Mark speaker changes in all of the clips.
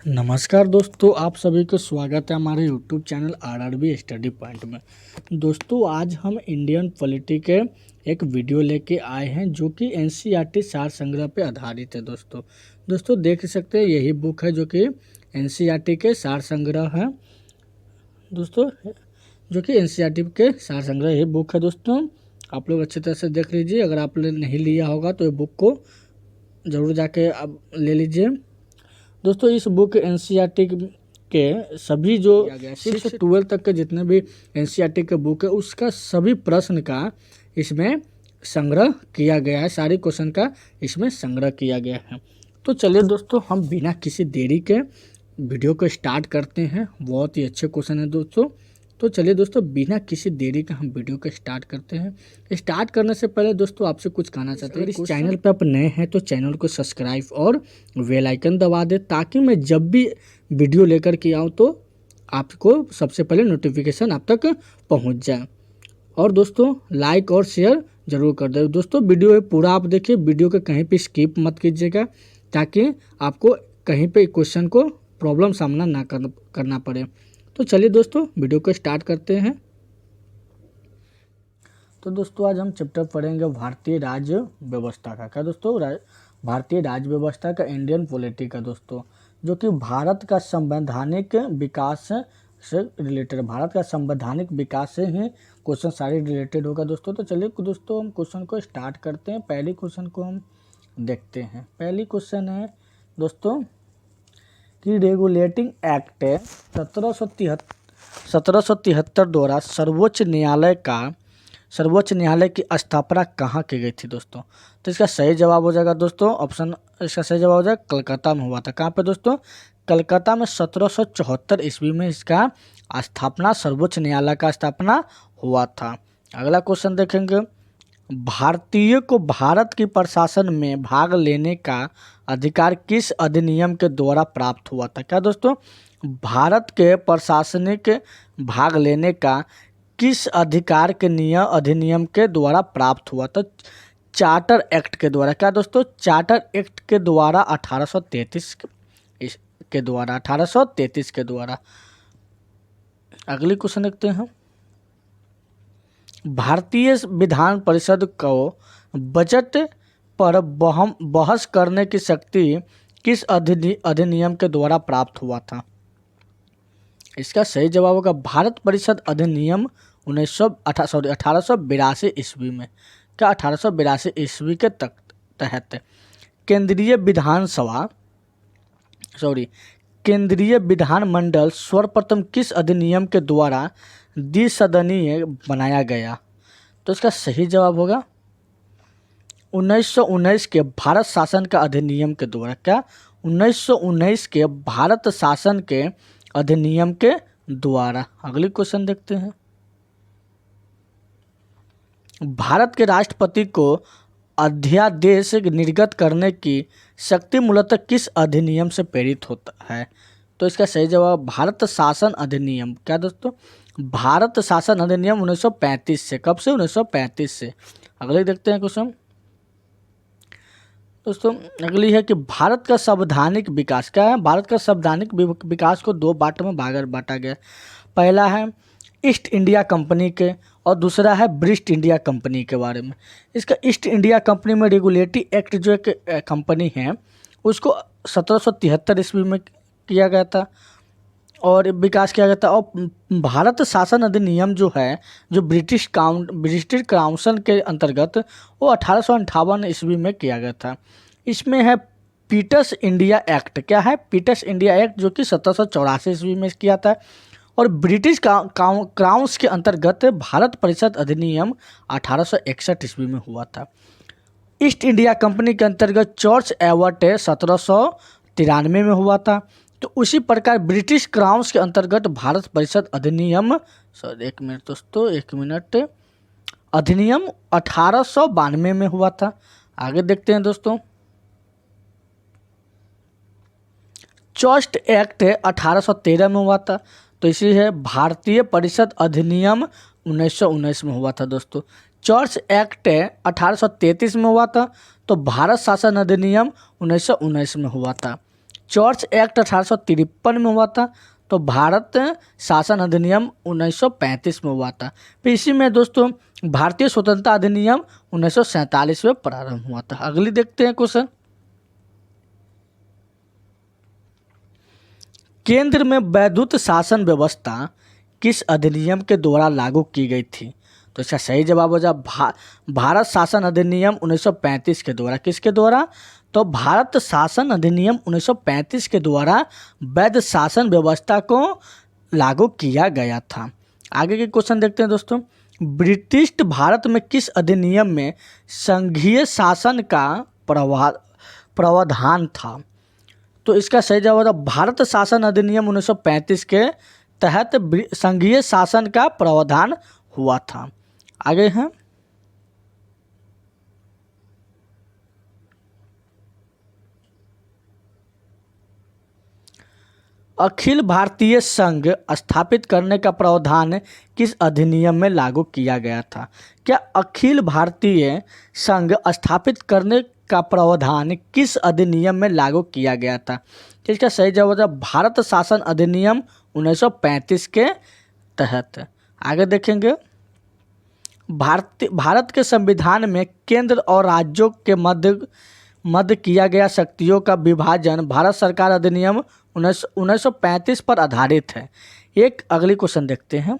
Speaker 1: नमस्कार दोस्तों, आप सभी को स्वागत है हमारे YouTube channel RRB study point में। दोस्तों, आज हम इंडियन पॉलिटी के एक वीडियो लेके आए हैं जो कि एनसीईआरटी सार संग्रह पे आधारित है। दोस्तों देख सकते हैं, यही बुक है जो कि एनसीईआरटी के सार संग्रह है। दोस्तों जो कि एनसीईआरटी के सार संग्रह यही बुक है। दोस्तों आप लोग अच्छी तरह से देख लीजिए। अगर आपने नहीं लिया होगा तो ये बुक को ज़रूर जाके आप ले लीजिए। दोस्तों इस बुक एनसीईआरटी के सभी जो 6 से 12 तक के जितने भी एनसीईआरटी के बुक है उसका सभी प्रश्न का इसमें संग्रह किया गया है। सारे क्वेश्चन का इसमें संग्रह किया गया है। तो चलिए दोस्तों, हम बिना किसी देरी के वीडियो को स्टार्ट करते हैं। बहुत ही अच्छे क्वेश्चन है दोस्तों। तो चलिए दोस्तों, बिना किसी देरी के हम वीडियो को स्टार्ट करते हैं। स्टार्ट करने से पहले दोस्तों आपसे कुछ कहना चाहते हैं। इस चैनल पे आप नए हैं तो चैनल को सब्सक्राइब और बेल आइकन दबा दें ताकि मैं जब भी वीडियो लेकर के आऊँ तो आपको सबसे पहले नोटिफिकेशन आप तक पहुँच जाए। और दोस्तों लाइक और शेयर ज़रूर कर दें। दोस्तों वीडियो पूरा आप देखिए, वीडियो को कहीं पर स्किप मत कीजिएगा ताकि आपको कहीं पर क्वेश्चन को प्रॉब्लम सामना ना करना पड़े। तो चलिए दोस्तों वीडियो को स्टार्ट करते हैं। तो दोस्तों आज हम चैप्टर पढ़ेंगे भारतीय राज्य व्यवस्था का। क्या दोस्तों? भारतीय राज्य व्यवस्था का, इंडियन पॉलिटी का दोस्तों, जो कि भारत का संवैधानिक विकास से रिलेटेड, भारत का संवैधानिक विकास से ही क्वेश्चन सारे रिलेटेड होगा दोस्तों। तो चलिए दोस्तों हम क्वेश्चन को स्टार्ट करते हैं। पहली क्वेश्चन को हम देखते हैं। पहली क्वेश्चन है दोस्तों कि रेगुलेटिंग एक्ट 1773 द्वारा सर्वोच्च न्यायालय की स्थापना कहाँ की गई थी दोस्तों? तो इसका सही जवाब हो जाएगा दोस्तों ऑप्शन, इसका सही जवाब हो जाएगा कलकत्ता में हुआ था। कहाँ पे दोस्तों? कलकत्ता में 1774 ईस्वी में इसका स्थापना, सर्वोच्च न्यायालय का स्थापना हुआ था। अगला क्वेश्चन देखेंगे। भारतीय को भारत की प्रशासन में भाग लेने का अधिकार किस अधिनियम के द्वारा प्राप्त हुआ था? क्या दोस्तों? भारत के प्रशासनिक भाग लेने का किस अधिकार के अधिनियम के द्वारा प्राप्त हुआ था? चार्टर एक्ट के द्वारा। क्या दोस्तों? चार्टर एक्ट के द्वारा 1833 के द्वारा। अगली क्वेश्चन देखते हैं। भारतीय विधान परिषद को बजट पर बहस करने की शक्ति किस अधिनियम के द्वारा प्राप्त हुआ था? इसका सही जवाब होगा भारत परिषद अधिनियम 1882 ईस्वी में। क्या 1882 ईस्वी के तहत केंद्रीय विधानमंडल सर्वप्रथम किस अधिनियम के द्वारा द्विसदनीय बनाया गया? तो इसका सही जवाब होगा 1919 के भारत शासन का अधिनियम के द्वारा। क्या? 1919 के भारत शासन के अधिनियम के द्वारा। अगली क्वेश्चन देखते हैं। भारत के राष्ट्रपति को अध्यादेश निर्गत करने की शक्ति मूलतः किस अधिनियम से प्रेरित होता है? तो इसका सही जवाब भारत शासन अधिनियम। क्या दोस्तों? भारत शासन अधिनियम 1935 से। कब से? 1935 से। अगले देखते हैं क्वेश्चन दोस्तों। अगली है कि भारत का संवैधानिक विकास। क्या है? भारत का संवैधानिक विकास को दो पार्ट में बांटा गया। पहला है ईस्ट इंडिया कंपनी के और दूसरा है ब्रिटिश इंडिया कंपनी के बारे में। इसका ईस्ट इंडिया कंपनी में रेगुलेटरी एक्ट जो एक कंपनी है उसको 1773 ईस्वी में किया गया था और विकास किया गया था। और भारत शासन अधिनियम जो है, जो ब्रिटिश काउंसिल के अंतर्गत, वो 1858 ईस्वी में किया गया था। इसमें है पीटर्स इंडिया एक्ट। क्या है? पीटर्स इंडिया एक्ट जो कि 1784 ईस्वी में किया था। और ब्रिटिश क्राउंस के अंतर्गत भारत परिषद अधिनियम 1861 ईस्वी में हुआ था। ईस्ट इंडिया कंपनी के अंतर्गत जॉर्ज एवर्ट 1793 में हुआ था। तो उसी प्रकार ब्रिटिश क्राउंस के अंतर्गत भारत परिषद अधिनियम अधिनियम 1892 में हुआ था। आगे देखते हैं दोस्तों। चर्च एक्ट 1813 में हुआ था। तो इसी है भारतीय परिषद अधिनियम 1919 में हुआ था दोस्तों। चर्च एक्ट 1833 में हुआ था। तो भारत शासन अधिनियम 1919 में हुआ था। चर्च एक्ट 1853 में हुआ था। तो भारत शासन अधिनियम 1935 में हुआ था। फिर इसी में दोस्तों भारतीय स्वतंत्रता अधिनियम 1947 में प्रारंभ हुआ था। अगली देखते हैं क्वेश्चन, केंद्र में वैद्युत शासन व्यवस्था किस अधिनियम के द्वारा लागू की गई थी? तो इसका सही जवाब हो जाए भारत शासन अधिनियम 1935 के द्वारा। किसके द्वारा? तो भारत शासन अधिनियम 1935 के द्वारा वैध शासन व्यवस्था को लागू किया गया था। आगे के क्वेश्चन देखते हैं दोस्तों, ब्रिटिश भारत में किस अधिनियम में संघीय शासन का प्रावधान था? तो इसका सही जवाब होगा भारत शासन अधिनियम 1935 के तहत संघीय शासन का प्रावधान हुआ था। आगे हैं, अखिल भारतीय संघ स्थापित करने का प्रावधान किस अधिनियम में लागू किया गया था? क्या अखिल भारतीय संघ स्थापित करने का प्रावधान किस अधिनियम में लागू किया गया था? तो इसका सही जवाब है भारत शासन अधिनियम 1935 के तहत। आगे देखेंगे, भारत के संविधान में केंद्र और राज्यों के मध्य किया गया शक्तियों का विभाजन भारत सरकार अधिनियम 1935 पर आधारित है। एक अगली क्वेश्चन देखते हैं,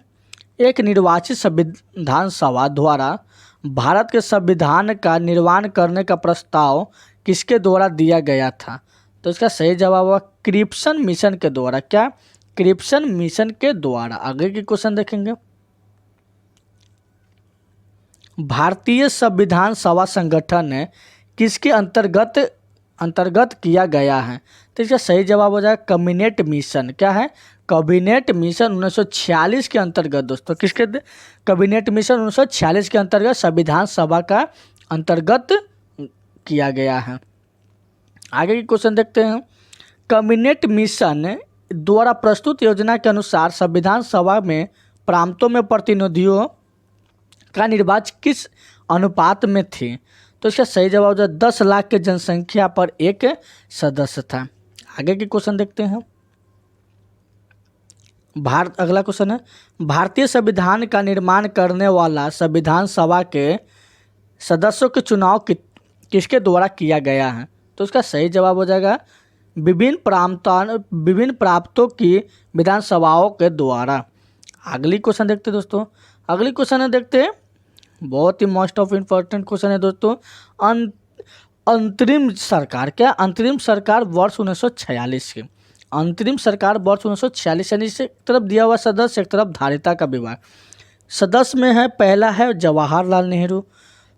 Speaker 1: एक निर्वाचित संविधान सभा द्वारा भारत के संविधान का निर्माण करने का प्रस्ताव किसके द्वारा दिया गया था? तो इसका सही जवाब हुआ क्रिप्सन मिशन के द्वारा। क्या? क्रिप्सन मिशन के द्वारा। आगे की क्वेश्चन देखेंगे, भारतीय संविधान सभा संगठन किसके अंतर्गत किया गया है? तो इसका सही जवाब हो जाएगा कैबिनेट मिशन। क्या है? कैबिनेट मिशन 1946 के अंतर्गत दोस्तों। किसके? कैबिनेट मिशन 1946 के अंतर्गत संविधान सभा का अंतर्गत किया गया है। आगे की क्वेश्चन देखते हैं, कैबिनेट मिशन द्वारा प्रस्तुत योजना के अनुसार संविधान सभा में प्रांतों में प्रतिनिधियों का निर्वाचन किस अनुपात में थी? तो इसका सही जवाब जो 10 लाख के जनसंख्या पर एक सदस्य था। आगे के क्वेश्चन देखते हैं, अगला क्वेश्चन है, भारतीय संविधान का निर्माण करने वाला संविधान सभा के सदस्यों के चुनाव किसके द्वारा किया गया है? तो इसका सही जवाब हो जाएगा विभिन्न प्रांतों की विधानसभाओं के द्वारा। अगली क्वेश्चन देखते हैं दोस्तों, अगली क्वेश्चन है देखते हैं, बहुत ही मोस्ट ऑफ इम्पोर्टेंट क्वेश्चन है दोस्तों, अंतरिम सरकार। क्या? अंतरिम सरकार वर्ष 1946 की। अंतरिम सरकार वर्ष 1946 यानी एक तरफ दिया हुआ सदस्य, एक तरफ धारिता का विभाग। सदस्य में है, पहला है जवाहरलाल नेहरू,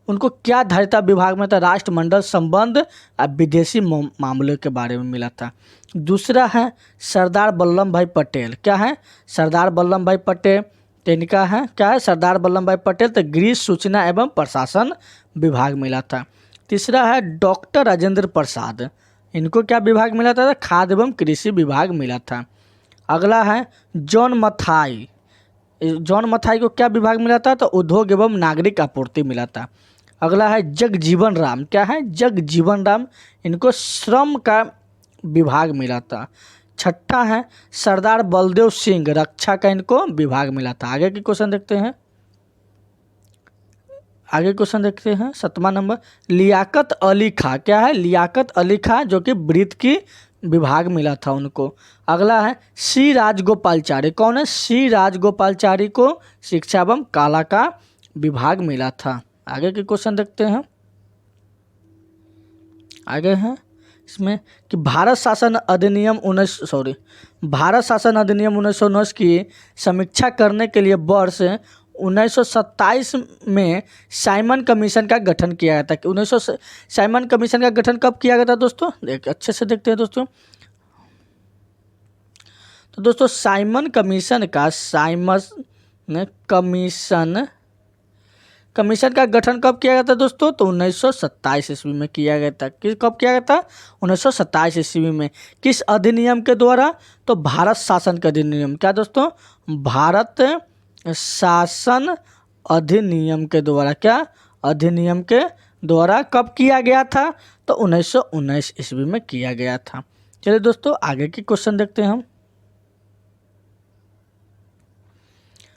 Speaker 1: उनको क्या धारिता विभाग में था? राष्ट्रमंडल संबंध और विदेशी मामलों के बारे में मिला था। दूसरा है सरदार वल्लभ भाई पटेल। क्या है? सरदार वल्लभ भाई पटेल, इनका है क्या है? सरदार वल्लभ भाई पटेल तो गृह सूचना एवं प्रशासन विभाग मिला था। तीसरा है डॉक्टर राजेंद्र प्रसाद, इनको क्या विभाग मिला था? खाद्य एवं कृषि विभाग मिला था। अगला है जॉन मथाई, जॉन मथाई को क्या विभाग मिला था? तो उद्योग एवं नागरिक आपूर्ति मिला था। अगला है जगजीवन राम। क्या है? जगजीवन राम, इनको श्रम का विभाग मिला था। छठा है सरदार बलदेव सिंह, रक्षा का इनको विभाग मिला था। आगे की क्वेश्चन देखते हैं, आगे क्वेश्चन देखते हैं 7वां नंबर, लियाकत अली खां। क्या है? लियाकत अली खां, जो कि वृत्त की विभाग मिला था उनको। अगला है सी राजगोपालचारी। कौन है? सी राजगोपालचारी को शिक्षा एवं कला का विभाग मिला था। आगे के क्वेश्चन देखते हैं, आगे है इसमें कि भारत शासन अधिनियम 1919 की समीक्षा करने के लिए वर्ष 1927 में साइमन कमीशन का गठन किया गया था। कि साइमन कमीशन का गठन कब किया गया था दोस्तों? अच्छे से देखते हैं दोस्तों। तो दोस्तों साइमन कमीशन का गठन कब किया गया था दोस्तों? तो 1927 ईस्वी में किया गया था। कब किया गया था? 1927 ईस्वी में। किस अधिनियम के द्वारा? तो भारत शासन का अधिनियम। क्या दोस्तों? भारत शासन अधिनियम के द्वारा। क्या? अधिनियम के द्वारा कब किया गया था? तो 1919 ईस्वी में किया गया था। चलिए दोस्तों आगे की क्वेश्चन देखते हैं हम।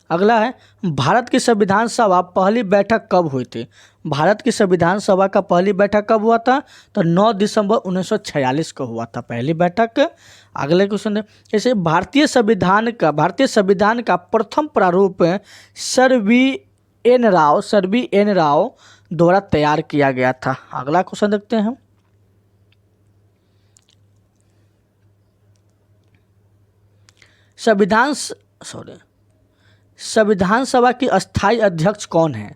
Speaker 1: अगला है, भारत की संविधान सभा पहली बैठक कब हुई थी? भारत की संविधान सभा का पहली बैठक कब हुआ था? तो 9 दिसंबर 1946 को हुआ था पहली बैठक। अगले क्वेश्चन है, जैसे भारतीय संविधान का प्रथम प्रारूप सर वी एन राव द्वारा तैयार किया गया था। अगला क्वेश्चन देखते हैं हम। संविधान सभा की अस्थायी अध्यक्ष कौन है?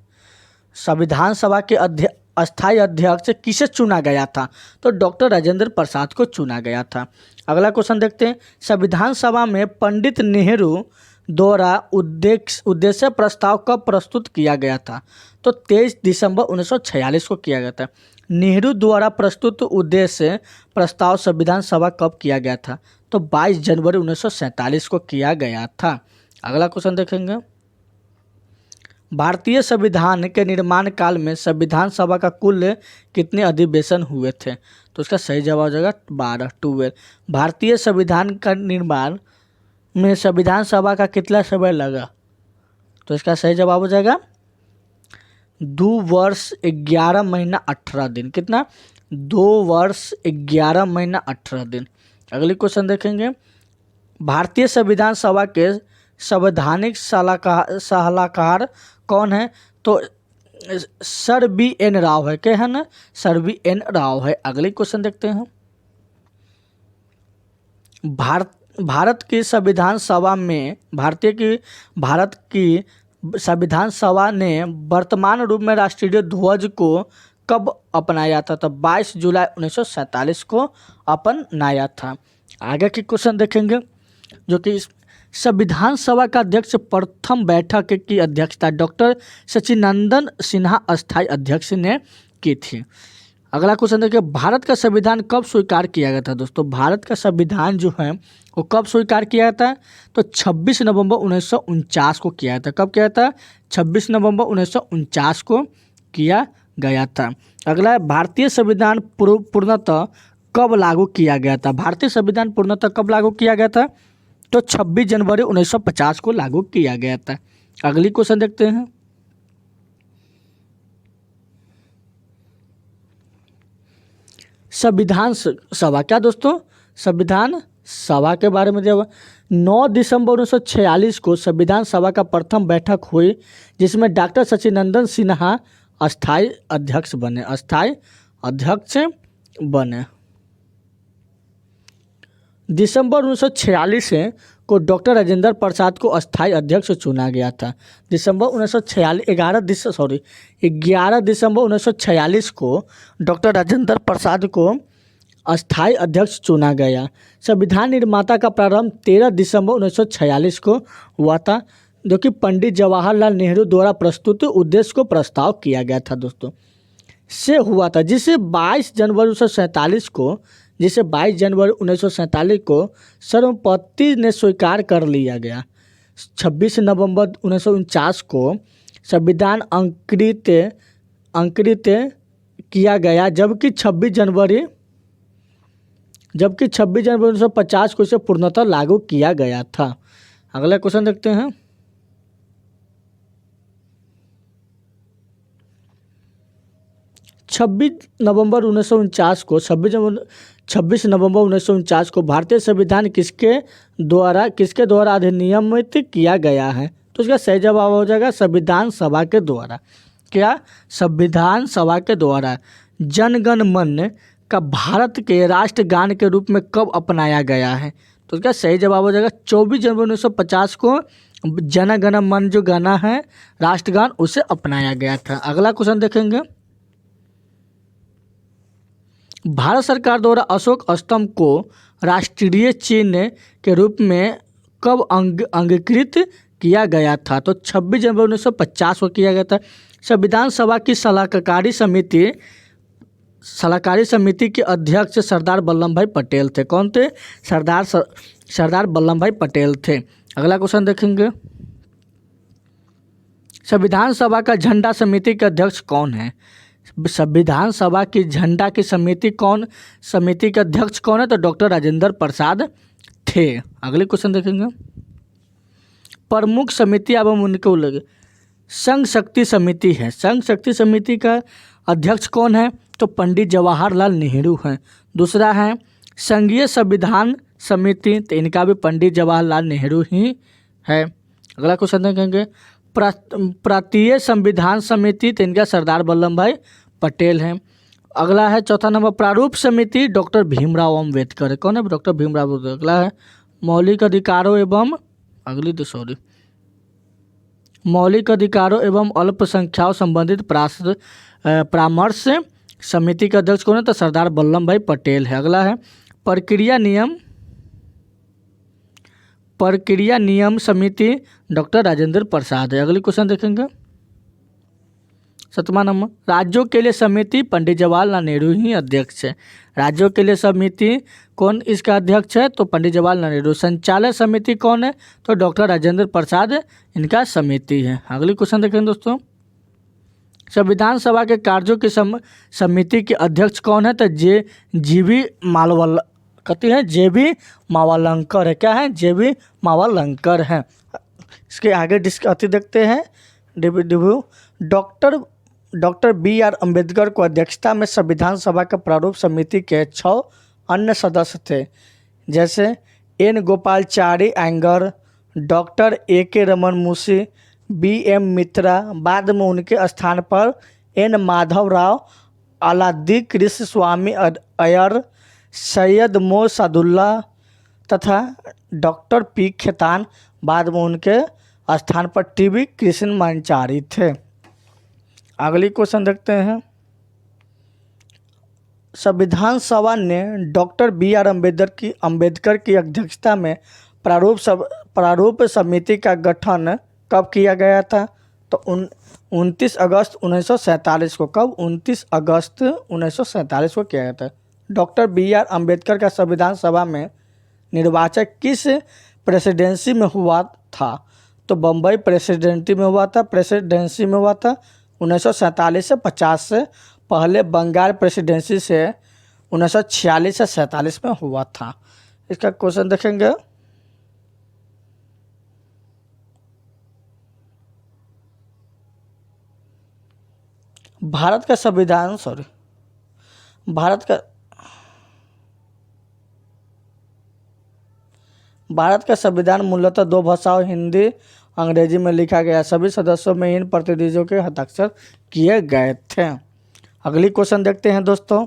Speaker 1: संविधान सभा के अस्थायी अध्यक्ष किसे चुना गया था? तो डॉक्टर राजेंद्र प्रसाद को चुना गया था। अगला क्वेश्चन देखते हैं, संविधान सभा में पंडित नेहरू द्वारा उद्देश्य प्रस्ताव कब प्रस्तुत किया गया था? तो 23 दिसंबर 1946 को किया गया था। नेहरू द्वारा प्रस्तुत उद्देश्य प्रस्ताव संविधान सभा कब किया गया था? तो 22 जनवरी 1947 को किया गया था। अगला क्वेश्चन देखेंगे, भारतीय संविधान के निर्माण काल में संविधान सभा का कुल कितने अधिवेशन हुए थे? तो इसका सही जवाब हो जाएगा 12। भारतीय संविधान का निर्माण में संविधान सभा का कितना समय लगा? तो इसका सही जवाब हो जाएगा 2 वर्ष 11 महीना 18 दिन। कितना? 2 वर्ष 11 महीना 18 दिन। अगली क्वेश्चन देखेंगे, भारतीय संविधान सभा के संवैधानिक सलाहकार कौन है? तो सर वी एन राव है। क्या है ना? सर वी एन राव है। अगली क्वेश्चन देखते हैं, भारत की संविधान सभा ने वर्तमान रूप में राष्ट्रीय ध्वज को कब अपनाया था? तो 22 जुलाई 1947 को अपनाया था। आगे की क्वेश्चन देखेंगे, जो कि संविधान सभा का अध्यक्ष प्रथम बैठक की अध्यक्षता डॉक्टर सच्चिदानंद सिन्हा अस्थायी अध्यक्ष ने की थी। अगला क्वेश्चन देखिए, भारत का संविधान कब स्वीकार किया गया था? दोस्तों भारत का संविधान जो है वो कब स्वीकार किया गया था? तो 26 नवंबर 1949 को किया था। कब किया था? 26 नवंबर 1949 को किया गया था। अगला है, भारतीय संविधान पूर्णतः कब लागू किया गया था? भारतीय संविधान पूर्णतः कब लागू किया गया था? तो 26 जनवरी 1950 को लागू किया गया था। अगली क्वेश्चन देखते हैं, संविधान सभा क्या दोस्तों? संविधान सभा के बारे में जब 9 दिसंबर 1946 को संविधान सभा का प्रथम बैठक हुई, जिसमें डॉक्टर सच्चिदानंद सिन्हा अस्थायी अध्यक्ष बने। दिसंबर 1946 को डॉक्टर राजेंद्र प्रसाद को अस्थायी अध्यक्ष चुना गया था। 11 दिसंबर 1946 को डॉक्टर राजेंद्र प्रसाद को अस्थायी अध्यक्ष चुना गया। संविधान निर्माता का प्रारंभ 13 दिसंबर 1946 को हुआ था, जो कि पंडित जवाहरलाल नेहरू द्वारा प्रस्तुत उद्देश्य को प्रस्ताव किया गया था दोस्तों से हुआ था, जिसे 22 जनवरी 1947 को सर्वसम्मति ने स्वीकार कर लिया गया। 26 नवंबर 1949 को संविधान अंकित किया गया, जबकि 26 जनवरी 1950 को इसे पूर्णतः लागू किया गया था। अगला क्वेश्चन देखते हैं, 26 नवंबर 1949 को भारतीय संविधान किसके द्वारा अधिनियमित किया गया है? तो इसका सही जवाब हो जाएगा संविधान सभा के द्वारा। क्या? संविधान सभा के द्वारा। जन गण मन का भारत के राष्ट्रगान के रूप में कब अपनाया गया है? तो इसका सही जवाब हो जाएगा 24 जनवरी 1950 को जन गण मन जो गाना है राष्ट्रगान, उसे अपनाया गया था। अगला क्वेश्चन देखेंगे, भारत सरकार द्वारा अशोक स्तंभ को राष्ट्रीय चिन्ह के रूप में कब अंगीकृत किया गया था? तो 26 जनवरी 1950 को किया गया था। संविधान सभा की सलाहकारी समिति के अध्यक्ष सरदार वल्लभ भाई पटेल थे। कौन थे? सरदार वल्लभ भाई पटेल थे। अगला क्वेश्चन देखेंगे, संविधान सभा का झंडा समिति के अध्यक्ष कौन है? संविधान सभा की झंडा की समिति के अध्यक्ष कौन है? तो डॉक्टर राजेंद्र प्रसाद थे। अगले क्वेश्चन देखेंगे। प्रमुख समिति एवं उनके उल्लेख। संघ शक्ति समिति है। संघ शक्ति समिति का अध्यक्ष कौन है? तो पंडित जवाहरलाल नेहरू हैं। दूसरा है संघीय संविधान समिति, तो इनका भी पंडित जवाहरलाल नेहरू ही है। अगला क्वेश्चन देखेंगे। प्रांतीय संविधान समिति, तो इनका सरदार वल्लभ भाई पटेल हैं। अगला है चौथा नंबर प्रारूप समिति, डॉक्टर भीमराव अम्बेडकर। कौन है? डॉक्टर भीमराव अम्बेडकर। अगला है मौलिक अधिकारों एवं मौलिक अधिकारों एवं अल्पसंख्याकों संबंधित परामर्श समिति का अध्यक्ष कौन है? तो सरदार वल्लभ भाई पटेल है। अगला है प्रक्रिया नियम समिति, डॉक्टर राजेंद्र प्रसाद है। अगली क्वेश्चन देखेंगे। 7वां नंबर राज्यों के लिए समिति, पंडित जवाहरलाल नेहरू ही अध्यक्ष है। राज्यों के लिए समिति कौन इसका अध्यक्ष है? तो पंडित जवाहरलाल नेहरू। संचालक समिति कौन है? तो डॉक्टर राजेंद्र प्रसाद इनका समिति है। अगली क्वेश्चन देखेंगे दोस्तों। संविधान सभा के कार्यों की समिति के अध्यक्ष कौन है? तो जेबी मावलंकर है। क्या है? जेबी मावलंकर हैं। इसके आगे देखते हैं। Doctor B R. अम्बेडकर को अध्यक्षता में संविधान सभा के प्रारूप समिति के 6 अन्य सदस्य थे, जैसे N Gopalachari Ayyangar, doctor A K. Raman मूसी, बी.एम. मित्रा। बाद में उनके स्थान पर एन माधवराव, अलादी कृष्ण स्वामी अय्यर, सैयद मो सादुल्ला तथा डॉक्टर पी. खेतान। बाद में उनके स्थान पर टी.बी. कृष्णमाचारी थे। अगली क्वेश्चन देखते हैं। संविधान सभा ने डॉक्टर बी.आर. अम्बेडकर की अध्यक्षता में प्रारूप समिति का गठन कब किया गया था? तो 29 अगस्त 1947 को। कब? 29 अगस्त 1947 को किया गया था। Doctor B R. अम्बेडकर का संविधान सभा में निर्वाचन किस प्रेसिडेंसी में हुआ था? तो बम्बई प्रेसिडेंसी में हुआ था। 1947 से 50 से पहले बंगाल प्रेसिडेंसी से 1946 से 47 में हुआ था। इसका क्वेश्चन देखेंगे। भारत का संविधान मूलतः 2 भाषाओं हिंदी अंग्रेजी में लिखा गया। सभी सदस्यों में इन प्रतिनिधियों के हस्ताक्षर किए गए थे। अगली क्वेश्चन देखते हैं दोस्तों।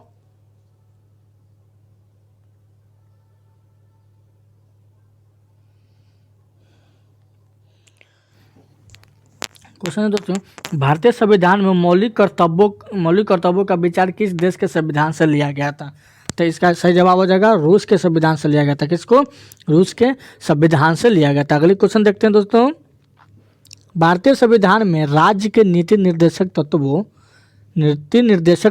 Speaker 1: क्वेश्चन है दोस्तों, भारतीय संविधान में मौलिक कर्तव्यों का विचार किस देश के संविधान से लिया गया था? तो इसका सही जवाब हो जाएगा रूस के संविधान से लिया गया था। किसको? रूस के संविधान से लिया गया था। अगली क्वेश्चन देखते हैं दोस्तों। भारतीय संविधान में राज्य के नीति निर्देशक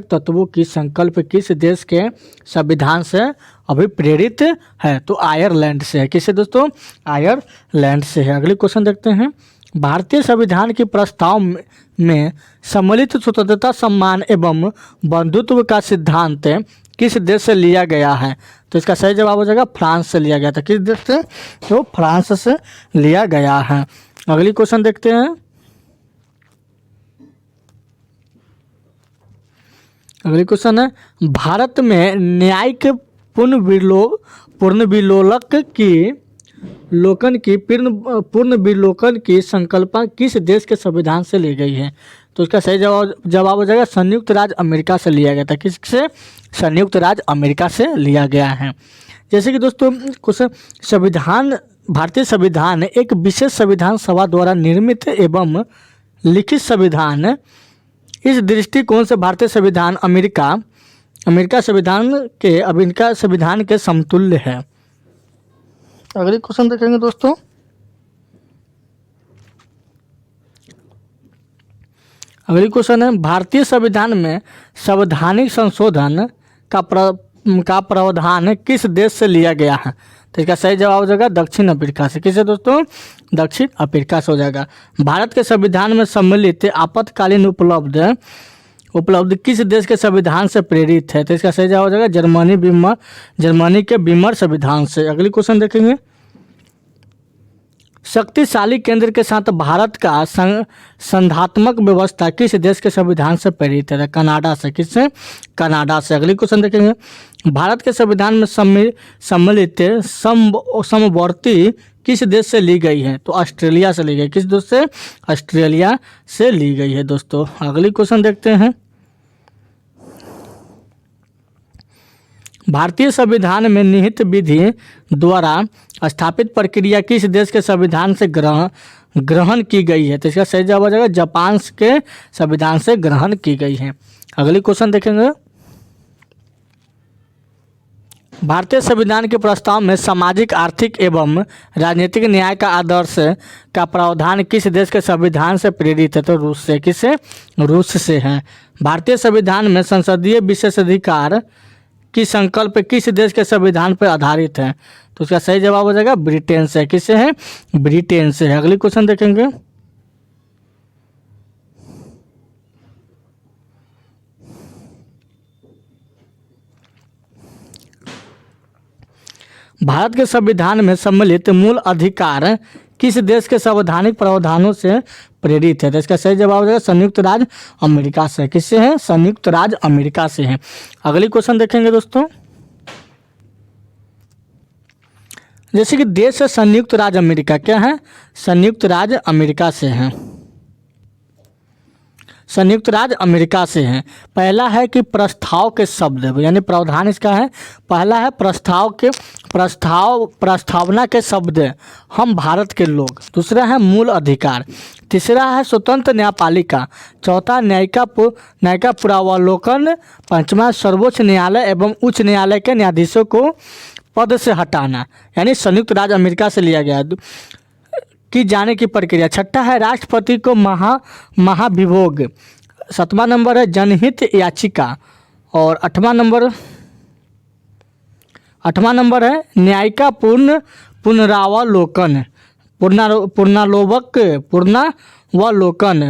Speaker 1: तत्वों की संकल्प किस देश के संविधान से अभिप्रेरित है? तो आयरलैंड से है। किससे दोस्तों? आयरलैंड से है। अगली क्वेश्चन देखते हैं। भारतीय संविधान के प्रस्ताव में सम्मिलित स्वतंत्रता, सम्मान एवं बंधुत्व का सिद्धांत किस देश से लिया गया है? तो इसका सही जवाब हो जाएगा फ्रांस से लिया गया था। किस देश से? तो फ्रांस से लिया गया है। अगली क्वेश्चन देखते हैं। अगली क्वेश्चन है, भारत में न्यायिक पूर्ण विलोकन की संकल्पना किस देश के संविधान से ली गई है? तो इसका सही जवाब हो जाएगा संयुक्त राज्य अमेरिका से लिया गया था। किससे? संयुक्त राज्य अमेरिका से लिया गया है। जैसे कि दोस्तों कुछ भारतीय संविधान एक विशेष संविधान सभा द्वारा निर्मित एवं लिखित संविधान। इस दृष्टिकोण से भारतीय संविधान अमेरिका संविधान के समतुल्य है। अगली क्वेश्चन देखेंगे दोस्तों। अगली क्वेश्चन है, भारतीय संविधान में संवैधानिक संशोधन का प्रावधान किस देश से लिया गया है? तो इसका सही जवाब हो जाएगा दक्षिण अफ्रीका से। किससे दोस्तों? दक्षिण अफ्रीका से हो जाएगा। भारत के संविधान में सम्मिलित आपातकालीन उपलब्धि किस देश के संविधान से प्रेरित है? तो इसका सही जवाब हो जाएगा जर्मनी के बीमर संविधान से। अगली क्वेश्चन देखेंगे, शक्तिशाली केंद्र के साथ भारत का संघात्मक व्यवस्था किस देश के संविधान से प्रेरित है? कनाडा से। किससे? कनाडा से। अगली क्वेश्चन देखेंगे, भारत के संविधान में सम्मिलित समवर्ती किस देश से ली गई है? तो ऑस्ट्रेलिया से ली गई। किस देश से? ऑस्ट्रेलिया से ली गई है दोस्तों। अगली क्वेश्चन देखते हैं, भारतीय संविधान में निहित विधि द्वारा स्थापित प्रक्रिया किस देश के संविधान से ग्रहण की गई है? तो इसका सही जवाब हो जाएगा जापान के संविधान से ग्रहण की गई है। अगली क्वेश्चन देखेंगे, भारतीय संविधान के प्रस्ताव में सामाजिक, आर्थिक एवं राजनीतिक न्याय का आदर्श का प्रावधान किस देश के संविधान से प्रेरित है? तो रूस से। किससे? रूस से है। भारतीय संविधान में संसदीय विशेषाधिकार की संकल्प किस देश के संविधान पर आधारित है? तो उसका सही जवाब हो जाएगा ब्रिटेन से। किससे है? ब्रिटेन से है। अगली क्वेश्चन देखेंगे, भारत के संविधान में सम्मिलित मूल अधिकार किस देश के संवैधानिक प्रावधानों से प्रेरित है? तो इसका सही जवाब हो जाएगा संयुक्त राज्य अमेरिका से। किससे है? संयुक्त राज्य अमेरिका से है। अगली क्वेश्चन देखेंगे दोस्तों, जैसे कि देश है संयुक्त राज्य अमेरिका, क्या है? संयुक्त राज्य अमेरिका से है। संयुक्त राज्य अमेरिका से हैं। पहला है कि प्रस्ताव के शब्द, यानी प्रावधान इसका है, पहला है प्रस्तावना के शब्द हम भारत के लोग, दूसरा है मूल अधिकार, तीसरा है स्वतंत्र न्यायपालिका, चौथा न्यायिका पुनरावलोकन, पांचवा सर्वोच्च न्यायालय एवं उच्च न्यायालय के न्यायाधीशों को पद से हटाना, यानी संयुक्त राज्य अमेरिका से लिया गया की जाने की प्रक्रिया। छठा है राष्ट्रपति को महाभियोग, सातवां नंबर है जनहित याचिका, और आठवां नंबर है न्यायिका पुनरावलोकन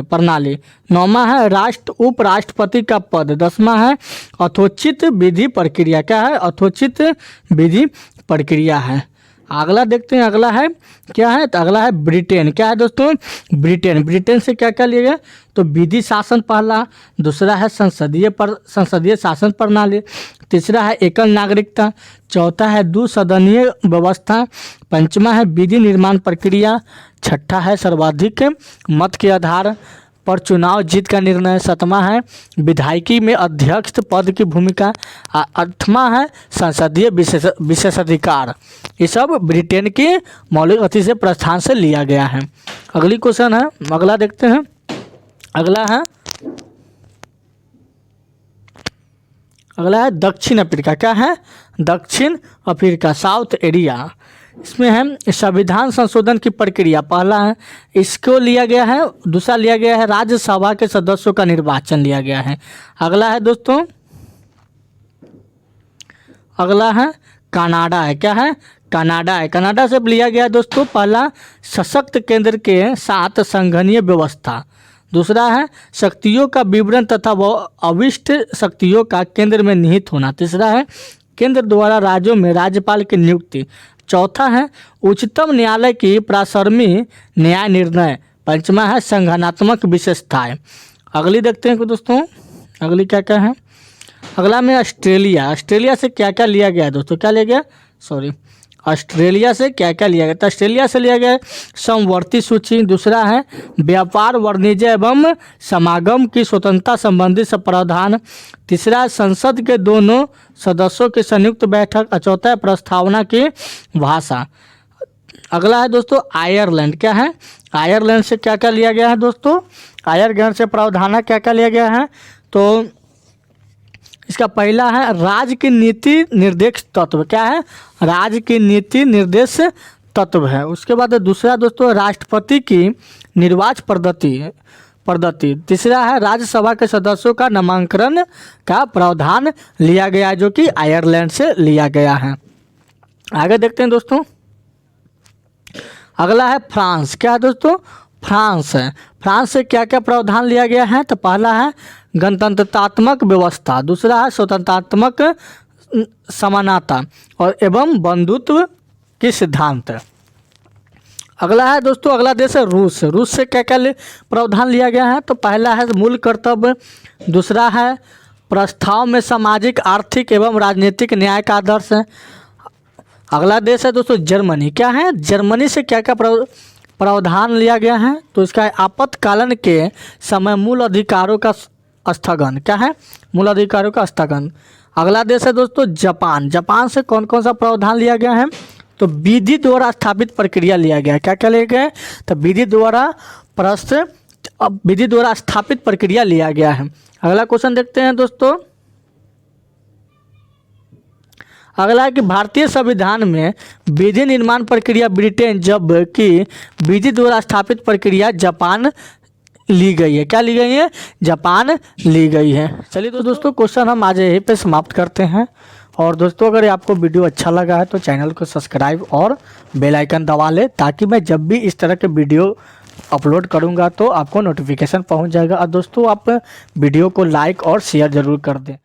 Speaker 1: प्रणाली। नौवां है उपराष्ट्रपति का पद। 10वां है अथोचित विधि प्रक्रिया। क्या है? अथोचित विधि प्रक्रिया है। अगला देखते हैं, अगला है क्या है? तो अगला है ब्रिटेन। क्या है दोस्तों? ब्रिटेन से क्या क्या लिया गया? तो विधि शासन पहला, दूसरा है संसदीय शासन प्रणाली, तीसरा है एकल नागरिकता, चौथा है द्विसदनीय व्यवस्था, पंचमा है विधि निर्माण प्रक्रिया, छठा है सर्वाधिक मत के आधार पर चुनाव जीत का निर्णय, सातवां है विधायिकी में अध्यक्ष पद की भूमिका, आठवां है संसदीय विशेषाधिकार। ये सब ब्रिटेन के मौलिक अति से प्रस्थान से लिया गया है। अगली क्वेश्चन है, अगला देखते हैं, अगला है दक्षिण अफ्रीका। क्या है? दक्षिण अफ्रीका, साउथ एरिया। इसमें है संविधान संशोधन की प्रक्रिया, पहला है इसको लिया गया है, दूसरा लिया गया है राज्यसभा के सदस्यों का निर्वाचन लिया गया है। अगला है दोस्तों, अगला है कनाडा है। क्या है? कनाडा है। कनाडा से लिया गया है दोस्तों, पहला सशक्त केंद्र के साथ संघनीय व्यवस्था, दूसरा है शक्तियों का विवरण तथा अविष्ट शक्तियों का केंद्र में निहित होना, तीसरा है केंद्र द्वारा राज्यों में राज्यपाल की नियुक्ति, चौथा है उच्चतम न्यायालय की प्रासर्मी न्याय निर्णय, पंचमा है संगठनात्मक विशेषताएं। अगली देखते हैं दोस्तों, अगली क्या क्या है? अगला में ऑस्ट्रेलिया से क्या क्या लिया गया है दोस्तों? क्या लिया गया? ऑस्ट्रेलिया से क्या क्या लिया गया? तो ऑस्ट्रेलिया से लिया गया समवर्ती सूची, दूसरा है व्यापार वाणिज्य एवं समागम की स्वतंत्रता संबंधी प्रावधान, तीसरा संसद के दोनों सदस्यों की संयुक्त बैठक, चौथा है प्रस्तावना की भाषा। अगला है दोस्तों आयरलैंड। क्या है? आयरलैंड से क्या क्या लिया गया है दोस्तों? आयरलैंड से प्रावधान क्या क्या लिया गया है? तो इसका पहला है राज्य की नीति निर्देश तत्व। क्या है? राज्य की नीति निर्देश तत्व है। उसके बाद दूसरा दोस्तों राष्ट्रपति की निर्वाचन पद्धति, तीसरा है राज्यसभा के सदस्यों का नामांकन का प्रावधान लिया गया है, जो कि आयरलैंड से लिया गया है। आगे देखते हैं दोस्तों, अगला है फ्रांस। क्या है दोस्तों? फ्रांस है। फ्रांस से क्या क्या प्रावधान लिया गया है? तो पहला है गणतंत्रात्मक व्यवस्था, दूसरा है स्वतंत्रात्मक समानता और एवं बंधुत्व के सिद्धांत। अगला है दोस्तों, अगला देश है रूस। रूस से क्या क्या प्रावधान लिया गया है? तो पहला है मूल कर्तव्य, दूसरा है प्रस्ताव में सामाजिक, आर्थिक एवं राजनीतिक न्याय का आदर्श है। अगला देश है दोस्तों जर्मनी। क्या है? जर्मनी से क्या क्या प्रावधान लिया गया है? तो इसका है आपातकालीन के समय मूल अधिकारों का स्थगन। क्या है? मूल अधिकारों का स्थगन। अगला देश है दोस्तों जापान। जापान से कौन कौन सा प्रावधान लिया गया है? तो विधि द्वारा स्थापित प्रक्रिया लिया गया है। क्या क्या लिया गया है? तो विधि द्वारा स्थापित प्रक्रिया लिया गया है। अगला क्वेश्चन देखते हैं दोस्तों। अगला है कि भारतीय संविधान में विधि निर्माण प्रक्रिया ब्रिटेन, जबकि विधि द्वारा स्थापित प्रक्रिया जापान ली गई है। क्या ली गई है? जापान ली गई है। चलिए तो दोस्तों क्वेश्चन हम आज यहीं पे समाप्त करते हैं। और दोस्तों अगर आपको वीडियो अच्छा लगा है तो चैनल को सब्सक्राइब और बेल आइकन दबा लें, ताकि मैं जब भी इस तरह के वीडियो अपलोड करूंगा तो आपको नोटिफिकेशन पहुंच जाएगा। और दोस्तों आप वीडियो को लाइक और शेयर ज़रूर कर दें।